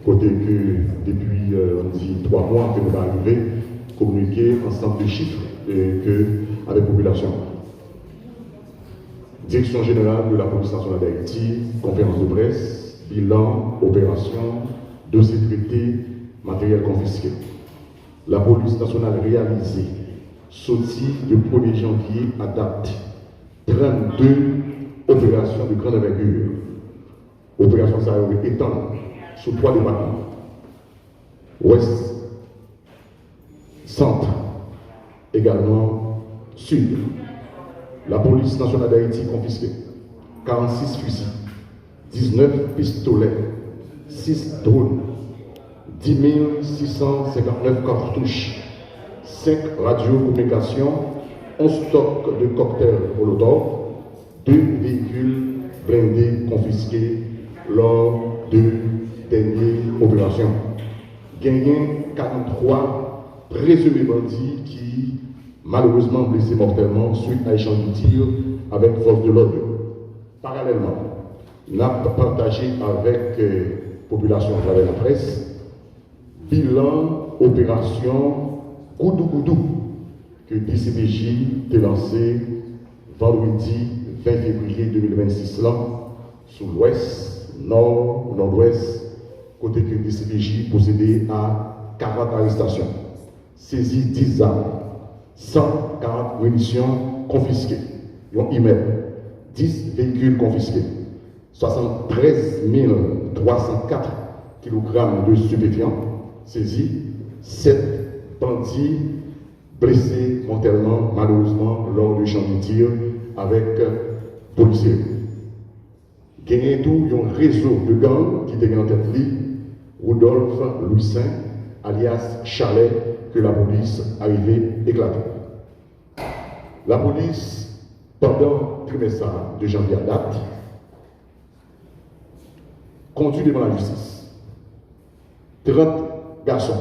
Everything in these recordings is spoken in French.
côté que depuis on dit 3 mois que nous allons arriver, communiquer ensemble de chiffres avec la population. Direction générale de la police nationale d'Haïti, conférence de presse, bilan, opération, dossier traité, matériel confisqué. La police nationale réalisée, sortie du 1er janvier à date, 32 opérations de grande envergure. Opération ça a été sur 3 départements. Ouest, centre, également sud. La police nationale d'Haïti confisquée 46 fusils, 19 pistolets, 6 drones, 10 659 cartouches, 5 radiocommunications, 11 stocks de cocktails Molotov, 2 véhicules blindés confisqués lors de dernières opérations. Gagné 43 présumés bandits qui malheureusement blessés mortellement suite à échange de tirs avec force de l'ordre. Parallèlement, nous avons partagé avec la population à travers la presse bilan opération Goudou Goudou que DCPJ a lancé vendredi 20 février 2026 là, sous l'ouest, nord, nord-ouest, côté que DCPJ possédait à 40 arrestations, saisi 10 armes, 140 munitions confisquées, un email, 10 véhicules confisqués, 73 304 kg de stupéfiants saisis, 7 bandits blessés mortellement, malheureusement, lors du champ de tir avec policiers. Gagné tout un réseau de gangs qui était en tête Rudolph Louis Saint, alias Chalet, que la police arrivait éclater. La police, pendant le trimestre de janvier à date, conduit devant la justice 30 garçons,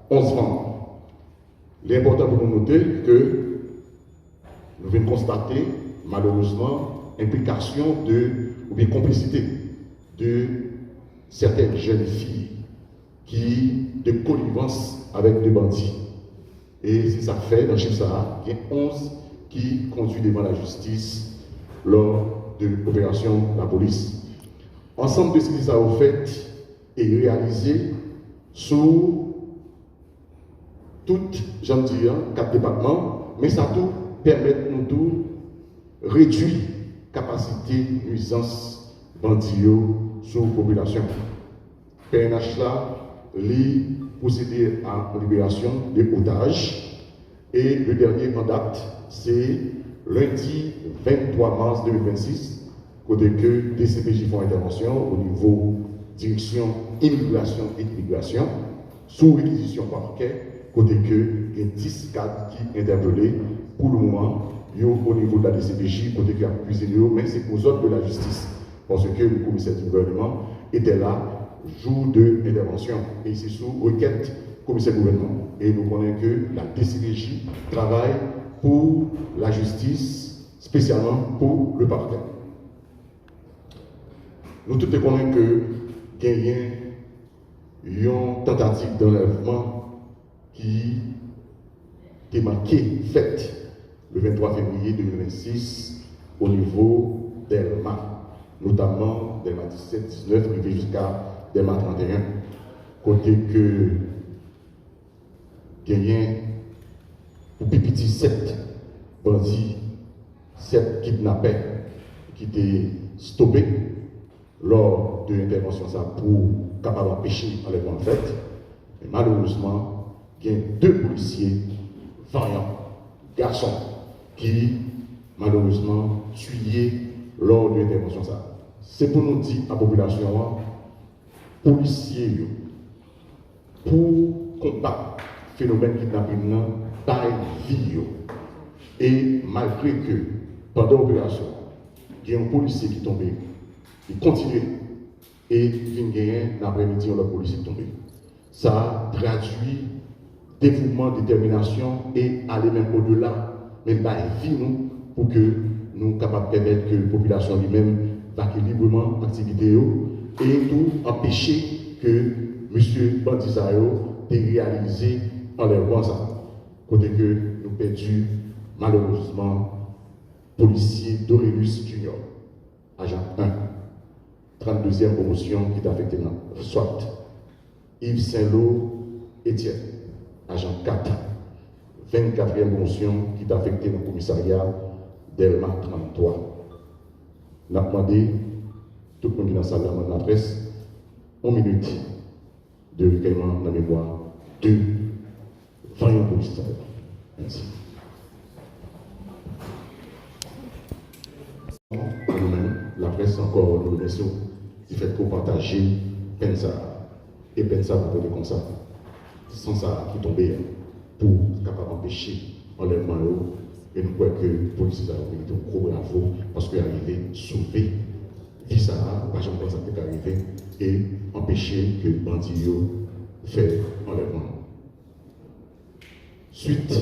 11 femmes. L'important pour nous noter que nous venons constater, malheureusement, implication ou bien complicité de certaines jeunes filles qui de connivence avec des bandits. Et c'est ça fait, dans chiffre ça, il y a 11 qui conduit devant la justice lors de l'opération de la police. Ensemble de ce qui a fait et réalisé sous toutes, j'en dis, 4 départements, mais ça tout permet nous tout réduire capacité nuisance bandio sur la population. PNH là, lui procéder à la libération des otages et le dernier en date, c'est lundi 23 mars 2026, côté que DCPJ font intervention au niveau direction immigration et immigration, sous réquisition parquet, côté que il y a 10 cadres qui interpellés pour le moment, au niveau de la DCPJ, côté qui a accusé, mais c'est aux autres de la justice, parce que le commissaire du gouvernement était là, jour de l'intervention, et c'est sous requête commissaire gouvernement. Et nous connaissons que la DCPJ travaille pour la justice, spécialement pour le parquet. Nous tous connaissons que il y a une tentative d'enlèvement qui est marquée, faite le 23 février 2026 au niveau d'Elma, notamment d'Elma 17, 19, arrivé jusqu'à Delma 31, côté que gagnent pour petit 7 bandits, 7 kidnappés qui étaient stoppés lors de l'intervention pour capable d'empêcher l'enlèvement de fait. Mais malheureusement, il y a 2 policiers vaillants, garçons, qui malheureusement tués lors de l'intervention. C'est pour nous dire à la population, policiers, pour combattre le phénomène kidnapping par vie. Et malgré que pendant l'opération, il y a un policier qui est tombé, il continue et il y a l'après-midi, un policier qui est tombé. Ça traduit dévouement, détermination et aller même au-delà, même par vie nous, pour que nous soyons capables de permettre que la population lui-même vaque librement l'activité et tout empêcher que M. Bandizayo a réalisé enlèvement ça. Côté que nous perdu malheureusement policier Dorélus Junior, agent 1, 32e promotion qui est affecté dans SWAT. Yves Saint-Lô Étienne, agent 4, 24e promotion qui est affecté dans le commissariat Delma 33. Nous avons demandé, tout le monde qui est dans la salle de l'adresse, 1 minute de recueillement dans la mémoire de 20 policiers. Merci. Nous-mêmes, la presse encore nous remercions du fait qu'on partage Pensa et Pensa va donner comme ça, sans ça qui tombait pour capable d'empêcher enlèvement et nous croyons que les policiers ont mérité un gros bravo parce qu'ils arrivé à sauver vie ça, pas jamais ça peut arriver et empêcher que les bandits fassent enlèvement. Suite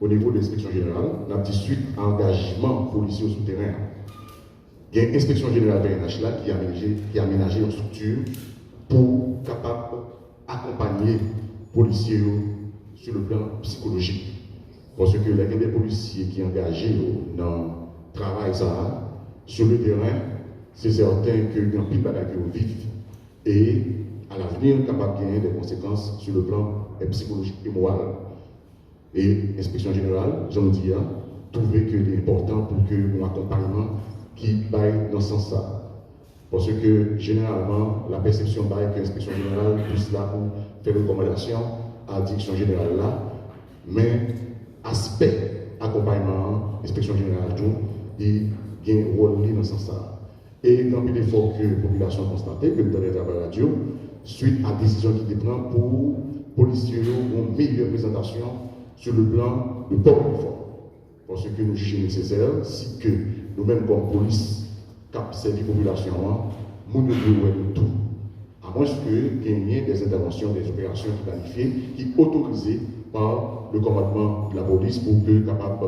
au niveau de l'inspection générale, on a dit suite à engagement policier au souterrain. Il y a une inspection générale PNH là qui a aménagé une structure pour capable accompagner les policiers sur le plan psychologique. Parce que les des policiers qui sont engagés dans le travail ça, sur le terrain, c'est certain qu'il y a un pile bagaille qui vivent et à l'avenir capable de gagner des conséquences sur le plan psychologique et moral. Et l'inspection générale, j'en dis, trouvé que c'est important pour que un accompagnement qui baille dans ce sens-là. Parce que généralement, la perception baille que l'inspection générale plus là pour faire une recommandation à la direction générale là, mais aspect accompagnement, inspection générale tout, il y a un rôle dans ce sens-là. Et dans l'effort que la population a constaté, que dans les travaux radio, suite à la décision qui est prise pour policiers une meilleure présentation sur le plan de port uniforme. Parce que nous jugeons nécessaire, si que nous-mêmes comme police, cap servir la population, nous devons tout. À moins qu'il y ait des interventions, des opérations qui planifiées, qui sont autorisées par le commandement de la police pour que capable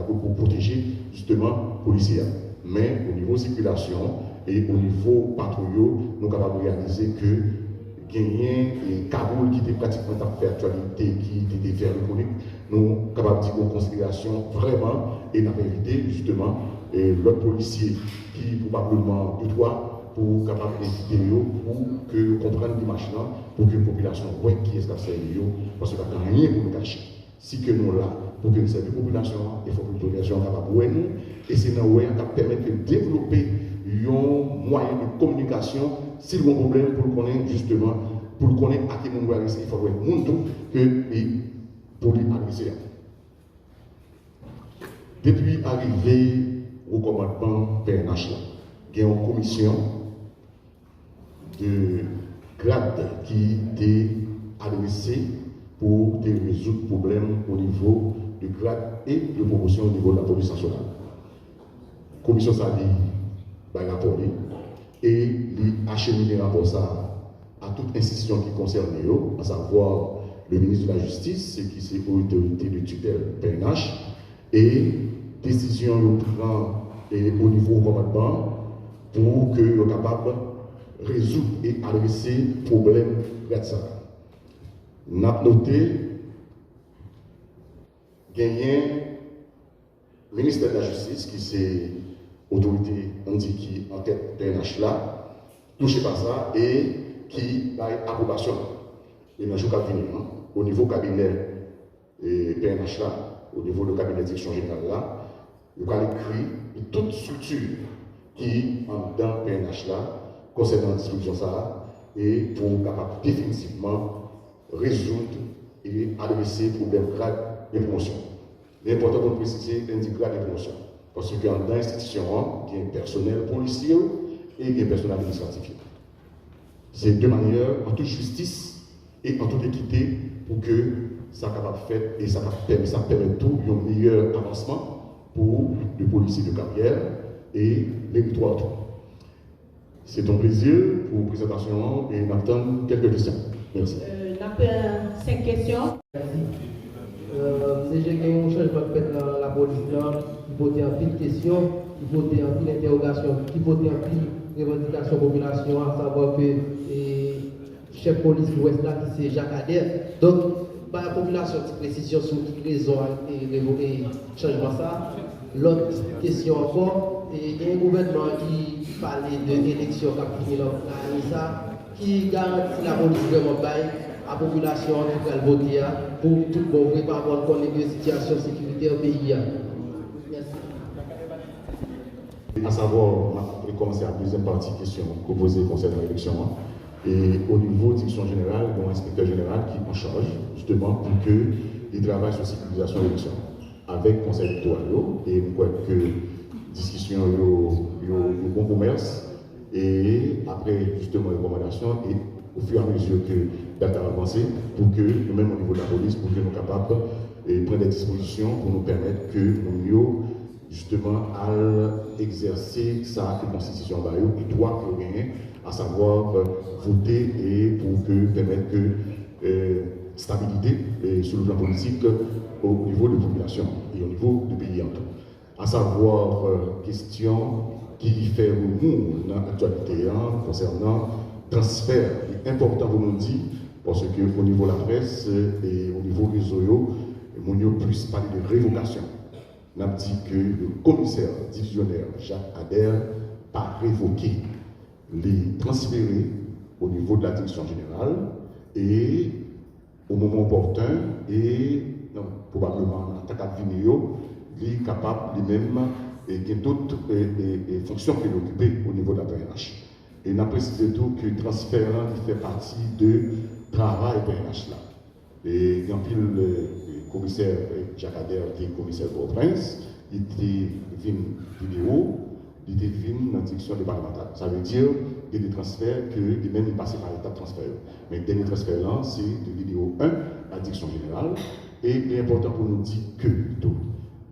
pour protéger justement les policiers. Mais au niveau circulation et au niveau patrouille, nous sommes capables de réaliser que gagner et Kaboul qui était pratiquement en fait actualité, qui était fait reconnaître, nous sommes capables de dire en considération vraiment et n'a pas évité justement l'autre policier qui probablement de toi pour capable d'éviter pour que comprendre l'image là, pour que la population voit qui est ce qu'a parce qu'il n'y a rien pour nous cacher. Si que nous là, pour que nous servions la population, il faut que la population soit capable de voir nous, et c'est dans le qui permet de développer un moyen de communication s'il y a un problème pour connaître justement, pour connaître à qui on doit rester, il faut voir le monde que pour lui adresser. Depuis l'arrivée au commandement PNH, il y a une commission de grade qui était adressée pour résoudre le problème au niveau de grade et de promotion au niveau de la police nationale. La commission ça dit rapport et il acheminer rapport ça à toute institution qui concerne à savoir le ministre de la Justice, qui c'est autorité de tutelle PNH, et décision prend au niveau commandement pour que nous soyons capables de résoudre et adresser le problème de ça. Nous avons noté gagner le ministère de la Justice, qui c'est autorité qui en tête PNH là, touché par ça et qui a approbation. Et dans le jour qui venir, au niveau cabinet PNH là, au niveau du cabinet de direction générale là, il va écrire toute structure qui en dans PNH là, concernant la distribution ça, et pour capable définitivement résoudre et adresser le problème grave de promotion. L'important pour préciser, c'est grave de promotion. Parce que dans l'institution, il y a un personnel policier et il y a un personnel administratif. C'est de manière en toute justice et en toute équité pour que ça soit fait et ça permet tout un meilleur avancement pour les policiers de carrière et les territoires. C'est un plaisir pour la présentation et n'attend quelques questions. Merci. On a 5 questions. C'est que un changement fait dans la police, il faut en pile de questions, il faut en pile d'interrogations, il faut en pile de revendications population, à savoir que chef police de l'Ouest là, qui c'est Jacques Adair. Donc, par la population, petite précision sur qui raison et changement ça. L'autre question encore, il y a un gouvernement qui parlait d'élections qui finit ça, qui garantit la police vraiment bail à la population qui va voter pour tout le monde, par rapport à la situation sécuritaire au pays. Merci. À savoir, on va commencer à la deuxième partie question proposée concernant l'élection. Et au niveau de direction générale, il y a un inspecteur général qui est en charge justement pour qu'il travaille sur la sécurisation de l'élection avec le conseil électoral. Et nous croyons que discussion au bon commerce et après justement les recommandations et au fur et à mesure que data avancé pour que nous-mêmes au niveau de la police, pour que nous soyons capables de prendre des dispositions pour nous permettre que nous justement à exercer sa constitution qui doit gagner, à savoir voter et pour que permettre que stabilité sur le plan politique au niveau de la population et au niveau du pays en tout. À savoir question qui fait remous dans l'actualité concernant transfert important pour nous dire parce qu'au niveau de la presse et au niveau des réseaux, nous plus parler de révocation. On a dit que le commissaire divisionnaire Jacques Adair pas révoqué, les transférer au niveau de la direction générale et au moment opportun et non, probablement en tant qu'avenir, il est capable lui-même et qu'il y a d'autres fonctions qu'il occupe au niveau de la PNH. Et on a précisé tout que le transfert fait partie de travail PNH là. Et il y a le commissaire Jacques Adair qui est commissaire pour Prince, il était venu vidéo, il était venu dans la direction départementale. Ça veut dire qu'il y a des transferts que il même passé par l'état de transfert. Mais le dernier transfert là, c'est de vidéo 1 à la direction générale. Et il est important pour nous dire que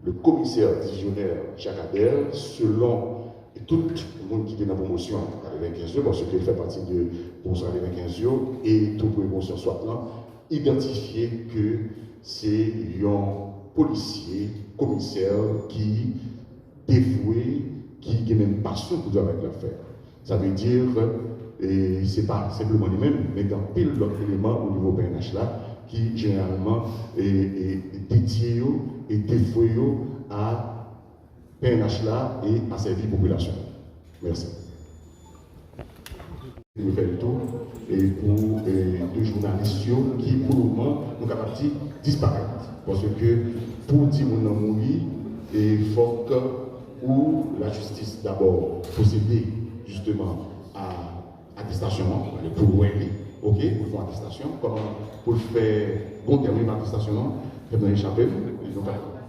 le commissaire divisionnaire Jacques Adair, selon tout le monde qui est dans la promotion à 25 jours, parce qu'il fait partie de promotion à 25 jours, et toute promotion soit là, identifier que c'est un policier, commissaire qui dévoué, qui a même passion pour avec l'affaire. Ça veut dire, et c'est pas simplement lui-même, mais dans pile d'autres éléments au niveau PNH là, qui généralement est dédié et dévoué à PNH là et à servir la population. Merci. Je vais faire le tour et pour deux journalistes qui, pour le moment, sont capables de disparaître. Parce que pour dire qu'on a mouru, il faut que ou la justice d'abord procéder justement à attestation, pour aller, ok, pour faire attestation, comment pour faire bon terme attestation, il faut échapper,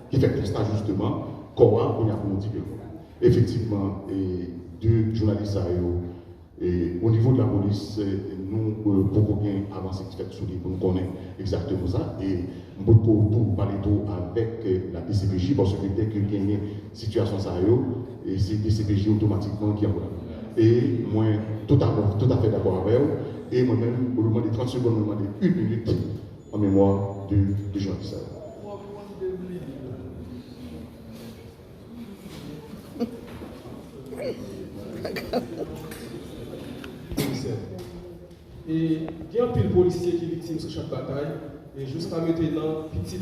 qui fait constat justement, comment on a pour nous dire que effectivement, deux journalistes et au niveau de la police, nous beaucoup bien avancé qui fait souligner pour nous connaître exactement ça et nous pouvons parler avec la DCPJ parce que dès que il y a une situation ça et c'est DCPJ automatiquement qui envoie. Et moi tout à fait d'accord avec eux et moi-même au moment de 30 secondes, au moment de 1 minute en mémoire de journalistes. Et il y a un pile policier qui est victime sur chaque bataille, et jusqu'à maintenant, petit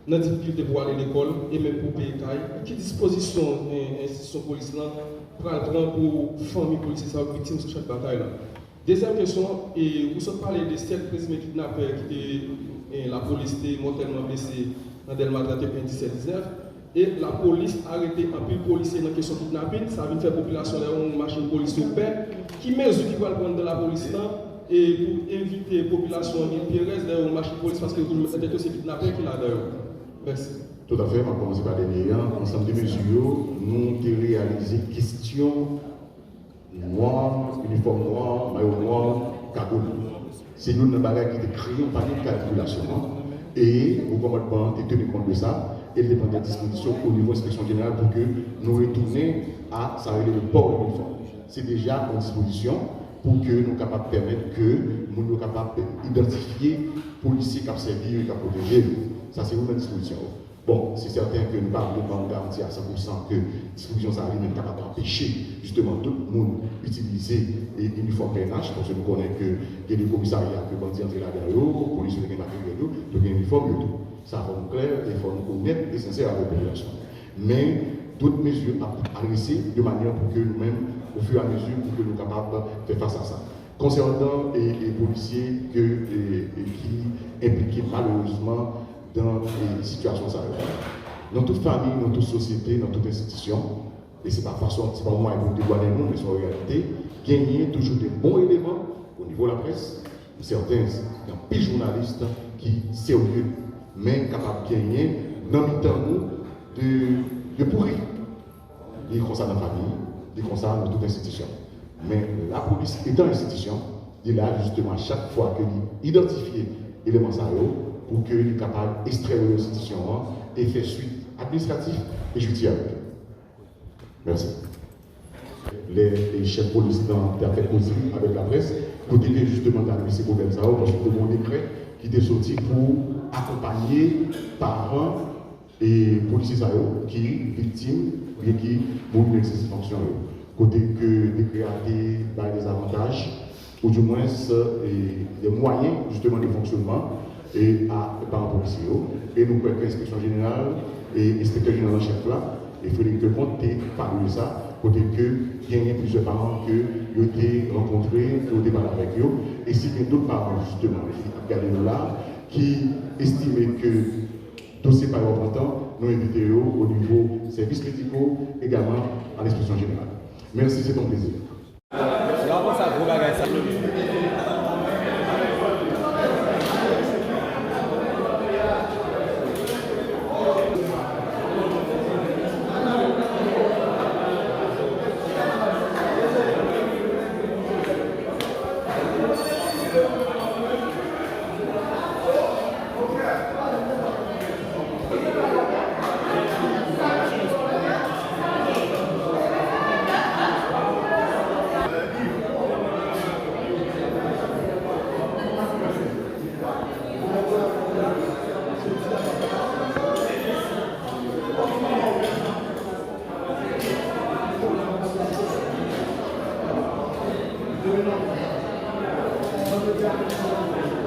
dans la difficulté pour aller à l'école et même pour payer taille. Quelle disposition l'institution policière prendra pour famille policière victime sur chaque bataille là? Deuxième question, et vous avez parlé des 7 présumés kidnappeurs qui étaient la police était mortellement blessée dans Delma 31 17-19. Et la police a arrêté un peu de policiers dans la question de kidnapping, ça vient faire population une machine police au paix. Qui mesure qui va prendre de la police là et pour éviter la population de Pérez dans une machine police parce que vous mettez que c'est kidnappé qui l'a d'ailleurs. Merci. Tout à fait, on va commencer par les meilleurs. Ensemble de mesures, nous avons réalisé question noir, uniforme noir, maillot noir, cagoule. C'est nous dans bagage qui était créé par une calculation. Et le commandement est tenu compte de ça. Et il dépend des dispositions au niveau de l'inspection générale pour que nous retournions à ça le port de l'uniforme. C'est déjà en disposition pour que nous soyons capables de permettre que nous soyons capables d'identifier les policiers qui ont servi et qui ont protégé. Ça, c'est une disposition. Bon, c'est certain que nous parlons de garantir à 100% que disposition ça arrive même capable d'empêcher justement tout le monde d'utiliser l'uniforme PNH, parce que nous connaissons que il y a des commissariats que bandits entrent là-dedans, la police qui ont matériel, donc il y a un uniforme et tout. Ça faut nous clair et il faut nous connaître et sincère avec la population. Mais d'autres mesures à laisser de manière pour que nous-mêmes, au fur et à mesure, pour que nous soyons capables de faire face à ça. Concernant les policiers qui impliquent malheureusement dans les situations sanitaires. Dans toute famille, dans toute société, dans toute institution, et ce n'est pas un moyen pour dévoiler le monde, mais c'est en réalité, gagner toujours des bons éléments au niveau de la presse. Certains, il y a des journalistes qui sont sérieux, mais capables de gagner dans le temps de pourrir. Ils font ça dans la famille, ils font ça dans toute institution. Mais la police étant institution, il est là justement à chaque fois qu'il identifie l'élément sérieux, pour qu'il soit capable d'extraire l'institution et faire suite administrative et judiciaire. Merci. Les chefs policiers ont fait causer avec la presse pour dire justement d'arriver ces problèmes parce que le bon décret qui était sorti pour accompagner parents et policiers qui sont victimes et qui vont exercer ces fonctions. Côté que décret a des avantages, ou du moins des moyens justement de fonctionnement et par policiers. Et nous croyons que l'inspection générale et l'inspecteur général en chef là, il faut que compter parler de ça, côté que il y a plusieurs parents que ils ont été rencontrés, qui ont été parlé avec eux, et si il y a d'autres parents justement qui regardent là, qui estiment que le dossier n'est pas important, nous invitons au niveau des services médicaux, également à l'inspection générale. Merci, c'est ton plaisir. Thank you.